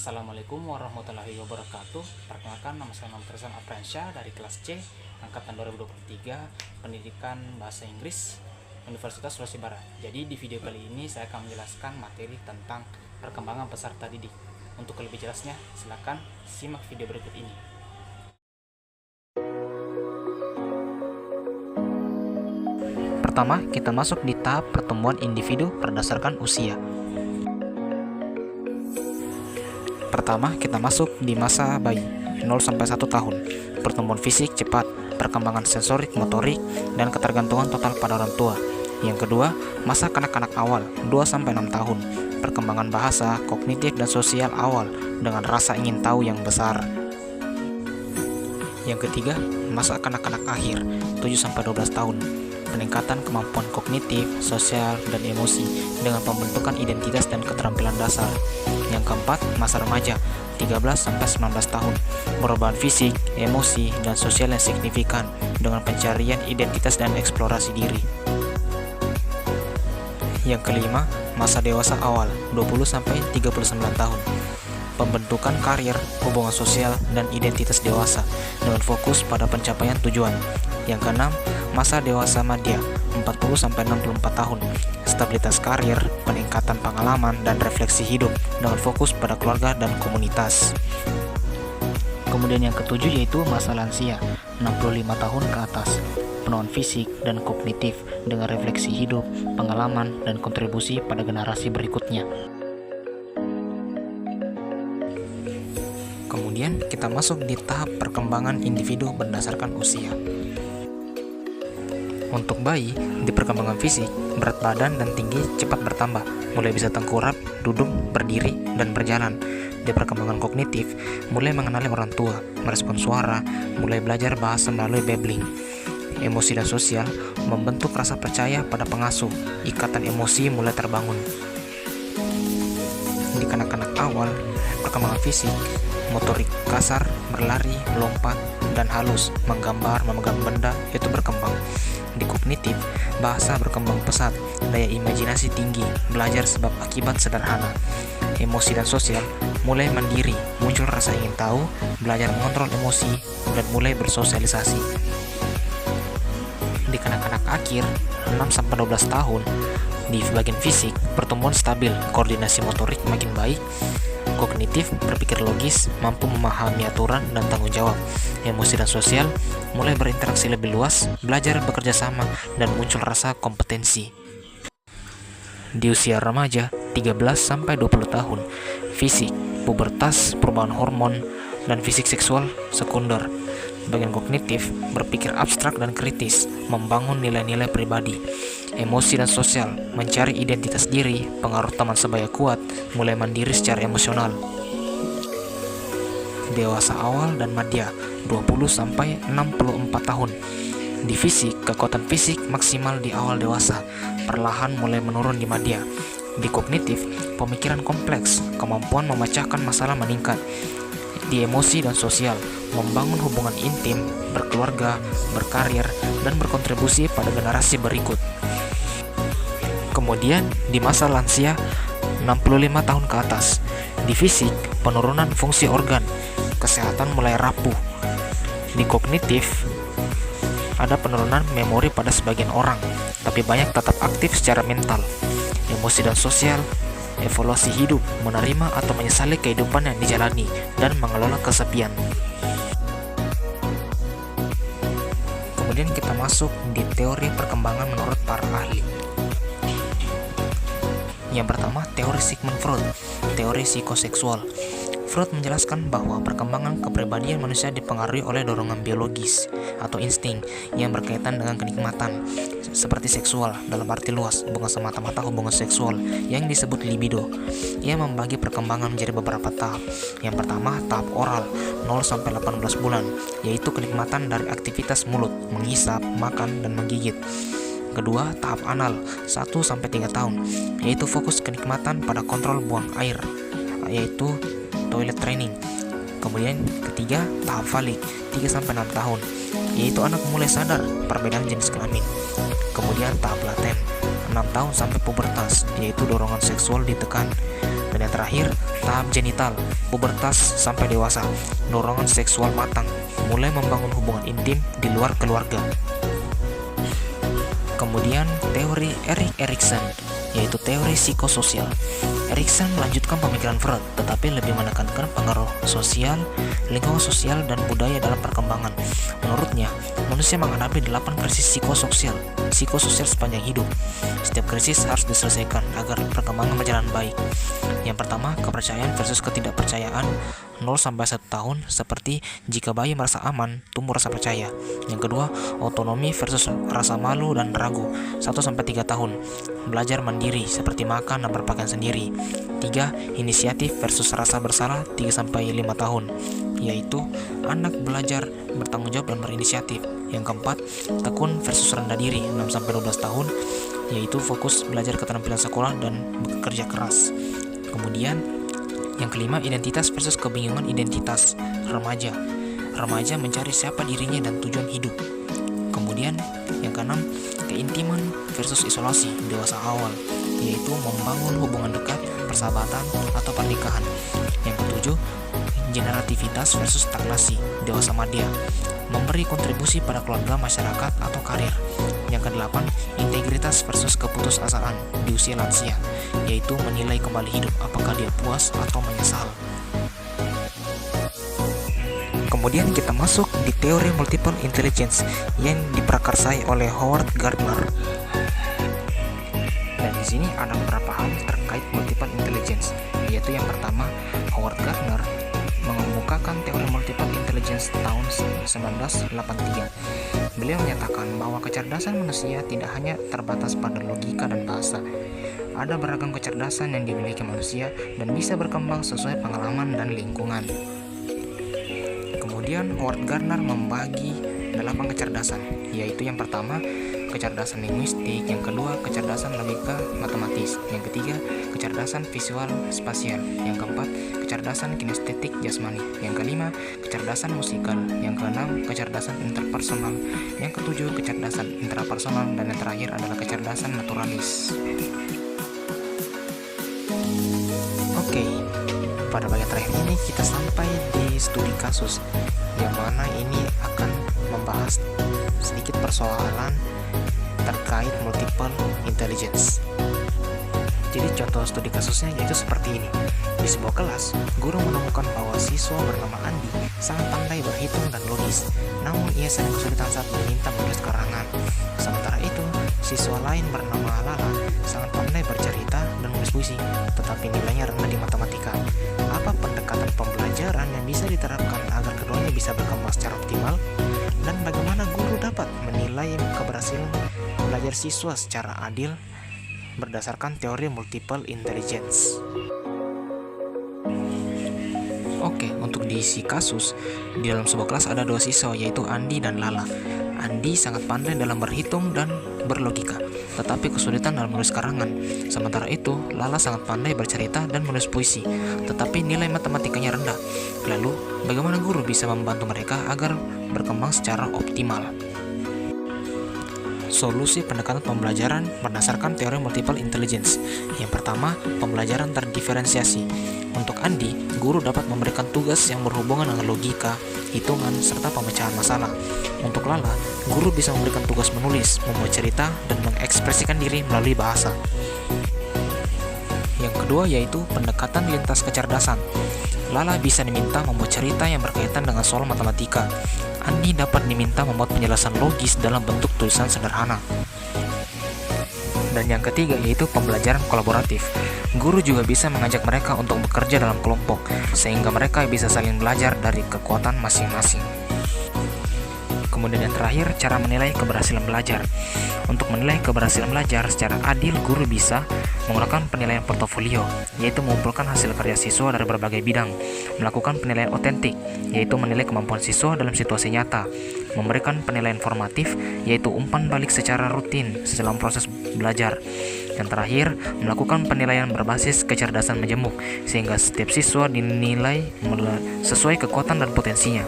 Assalamualaikum warahmatullahi wabarakatuh. Perkenalkan, nama saya Muhammad Rizal Apransyah dari kelas C angkatan 2023 Pendidikan Bahasa Inggris Universitas Sulawesi Barat. Jadi di video kali ini saya akan menjelaskan materi tentang perkembangan peserta didik. Untuk lebih jelasnya, silakan simak video berikut ini. Pertama, kita masuk di tahap pertumbuhan individu berdasarkan usia. Pertama, kita masuk di masa bayi 0-1 tahun. Pertumbuhan fisik cepat, perkembangan sensorik, motorik, dan ketergantungan total pada orang tua. Yang kedua, masa kanak-kanak awal 2-6 tahun. Perkembangan bahasa, kognitif, dan sosial awal dengan rasa ingin tahu yang besar. Yang ketiga, masa kanak-kanak akhir 7-12 tahun. Peningkatan kemampuan kognitif, sosial, dan emosi dengan pembentukan identitas dan keterampilan dasar. Yang keempat, masa remaja 13-19 tahun. Perubahan fisik, emosi, dan sosial yang signifikan dengan pencarian identitas dan eksplorasi diri. Yang kelima, masa dewasa awal 20-39 tahun. Pembentukan karir, hubungan sosial, dan identitas dewasa dengan fokus pada pencapaian tujuan. Yang keenam, masa dewasa madya 40-64 tahun. Stabilitas karir, peningkatan pengalaman, dan refleksi hidup dengan fokus pada keluarga dan komunitas. Kemudian yang ketujuh yaitu masa lansia 65 tahun ke atas. Penuhan fisik dan kognitif dengan refleksi hidup, pengalaman, dan kontribusi pada generasi berikutnya. Kemudian kita masuk di tahap perkembangan individu berdasarkan usia. Untuk bayi, di perkembangan fisik, berat badan dan tinggi cepat bertambah, mulai bisa tengkurap, duduk, berdiri, dan berjalan. Di perkembangan kognitif, mulai mengenali orang tua, merespon suara, mulai belajar bahasa melalui babbling. Emosi dan sosial, membentuk rasa percaya pada pengasuh, ikatan emosi mulai terbangun. Di kanak-kanak awal, perkembangan fisik, motorik kasar, berlari, melompat, dan halus, menggambar, memegang benda, itu berkembang. Di kognitif, bahasa berkembang pesat, daya imajinasi tinggi, belajar sebab akibat sederhana. Emosi dan sosial, mulai mandiri, muncul rasa ingin tahu, belajar mengontrol emosi, dan mulai bersosialisasi. Di kanak-kanak akhir, 6-12 tahun, di bagian fisik, pertumbuhan stabil, koordinasi motorik makin baik, kognitif, berpikir logis, mampu memahami aturan dan tanggung jawab. Emosi dan sosial mulai berinteraksi lebih luas, belajar bekerja sama, dan muncul rasa kompetensi. Di usia remaja 13-20 tahun, fisik, pubertas, perubahan hormon, dan fisik seksual sekunder. Bagian kognitif, berpikir abstrak dan kritis, membangun nilai-nilai pribadi. Emosi dan sosial, mencari identitas diri, pengaruh teman sebaya kuat, mulai mandiri secara emosional. Dewasa awal dan madya 20-64 tahun. Di fisik, kekuatan fisik maksimal di awal dewasa, perlahan mulai menurun di madya. Di kognitif, pemikiran kompleks, kemampuan memecahkan masalah meningkat. Di emosi dan sosial, membangun hubungan intim, berkeluarga, berkarir, dan berkontribusi pada generasi berikut. Kemudian di masa lansia 65 tahun ke atas, di fisik penurunan fungsi organ, kesehatan mulai rapuh. Di kognitif ada penurunan memori pada sebagian orang, tapi banyak tetap aktif secara mental. Emosi dan sosial, evaluasi hidup, menerima atau menyesali kehidupan yang dijalani, dan mengelola kesepian. Kemudian kita masuk di teori perkembangan menurut para ahli. Yang pertama, teori Sigmund Freud, teori psikoseksual. Freud menjelaskan bahwa perkembangan kepribadian manusia dipengaruhi oleh dorongan biologis atau insting yang berkaitan dengan kenikmatan, seperti seksual dalam arti luas, bukan semata-mata hubungan seksual yang disebut libido. Ia membagi perkembangan menjadi beberapa tahap. Yang pertama, tahap oral 0-18 bulan, yaitu kenikmatan dari aktivitas mulut, menghisap, makan, dan menggigit. Kedua, tahap anal 1-3 tahun, yaitu fokus kenikmatan pada kontrol buang air, yaitu toilet training. Kemudian ketiga, tahap falik 3-6 tahun, yaitu anak mulai sadar perbedaan jenis kelamin. Kemudian tahap laten 6 tahun sampai pubertas, yaitu dorongan seksual ditekan. Dan yang terakhir, tahap genital, pubertas sampai dewasa, dorongan seksual matang, mulai membangun hubungan intim di luar keluarga. Kemudian teori Erik Erikson, yaitu teori psikososial. Erikson melanjutkan pemikiran Freud, tetapi lebih menekankan pengaruh sosial, lingkungan sosial, dan budaya dalam perkembangan. Menurutnya, manusia menghadapi 8 krisis psikososial sepanjang hidup. Setiap krisis harus diselesaikan agar perkembangan berjalan baik. Yang pertama, kepercayaan versus ketidakpercayaan, 0-1 tahun, seperti jika bayi merasa aman, tumbuh rasa percaya. Yang kedua, otonomi versus rasa malu dan ragu, 1-3 tahun, belajar mandiri seperti makan dan berpakaian sendiri. 3. Inisiatif versus rasa bersalah, 3-5 tahun, yaitu anak belajar bertanggung jawab dan berinisiatif. Yang keempat, tekun versus rendah diri, 6-12 tahun, yaitu fokus belajar keterampilan sekolah dan bekerja keras. Kemudian yang kelima, identitas versus kebingungan identitas, remaja. Remaja mencari siapa dirinya dan tujuan hidup. Kemudian yang keenam, keintiman versus isolasi, dewasa awal, yaitu membangun hubungan dekat, persahabatan, atau pernikahan. Yang ketujuh, generativitas versus stagnasi, dewasa madya, memberi kontribusi pada keluarga, masyarakat, atau karir. Yang kedelapan, integritas versus keputusasaan di usia lansia, yaitu menilai kembali hidup apakah dia puas atau menyesal. Kemudian kita masuk di teori multiple intelligence yang diprakarsai oleh Howard Gardner. Dan di sini ada beberapa hal terkait multiple intelligence, yaitu yang pertama, Howard Gardner mengemukakan teori multiple intelligence tahun 1983. Beliau menyatakan bahwa kecerdasan manusia tidak hanya terbatas pada logika dan bahasa. Ada beragam kecerdasan yang dimiliki manusia dan bisa berkembang sesuai pengalaman dan lingkungan. Kemudian Howard Gardner membagi 8 kecerdasan, yaitu yang pertama, kecerdasan linguistik, yang kedua, kecerdasan logika matematis, yang ketiga, kecerdasan visual spasial, yang keempat, kecerdasan kinestetik jasmani, yang kelima, kecerdasan musikal, yang keenam, kecerdasan interpersonal, yang ketujuh, kecerdasan intrapersonal, dan yang terakhir adalah kecerdasan naturalis. Oke, pada bagian terakhir ini kita sampai di studi kasus, yang mana ini akan membahas sedikit persoalan terkait multiple intelligence. Jadi contoh studi kasusnya yaitu seperti ini. Di sebuah kelas, guru menemukan bahwa siswa bernama Andi sangat pandai berhitung dan logis, namun ia sering kesulitan saat meminta menulis karangan. Sementara itu, siswa lain bernama Lala sangat pandai bercerita dan menulis puisi, tetapi nilainya rendah di matematika. Apa pendekatan pembelajaran yang bisa diterapkan agar keduanya bisa berkembang secara optimal? Dan bagaimana guru dapat menilai keberhasilan belajar siswa secara adil berdasarkan teori multiple intelligence? Oke, untuk diisi kasus, di dalam sebuah kelas ada 2 siswa, yaitu Andi dan Lala. Andi sangat pandai dalam berhitung dan berlogika, tetapi kesulitan dalam menulis karangan. Sementara itu, Lala sangat pandai bercerita dan menulis puisi, tetapi nilai matematikanya rendah. Lalu, bagaimana guru bisa membantu mereka agar berkembang secara optimal? Solusi pendekatan pembelajaran berdasarkan teori multiple intelligence. Yang pertama, pembelajaran terdiferensiasi. Untuk Andi, guru dapat memberikan tugas yang berhubungan dengan logika, hitungan, serta pemecahan masalah. Untuk Lala, guru bisa memberikan tugas menulis, membuat cerita, dan mengekspresikan diri melalui bahasa. Yang kedua yaitu pendekatan lintas kecerdasan. Lala bisa diminta membuat cerita yang berkaitan dengan soal matematika. Andi dapat diminta membuat penjelasan logis dalam bentuk tulisan sederhana. Dan yang ketiga yaitu pembelajaran kolaboratif. Guru juga bisa mengajak mereka untuk bekerja dalam kelompok, sehingga mereka bisa saling belajar dari kekuatan masing-masing. Kemudian yang terakhir, cara menilai keberhasilan belajar. Untuk menilai keberhasilan belajar secara adil, guru bisa menggunakan penilaian portofolio, yaitu mengumpulkan hasil karya siswa dari berbagai bidang, melakukan penilaian otentik, yaitu menilai kemampuan siswa dalam situasi nyata, memberikan penilaian formatif, yaitu umpan balik secara rutin dalam proses belajar. Yang terakhir, melakukan penilaian berbasis kecerdasan majemuk, sehingga setiap siswa dinilai sesuai kekuatan dan potensinya.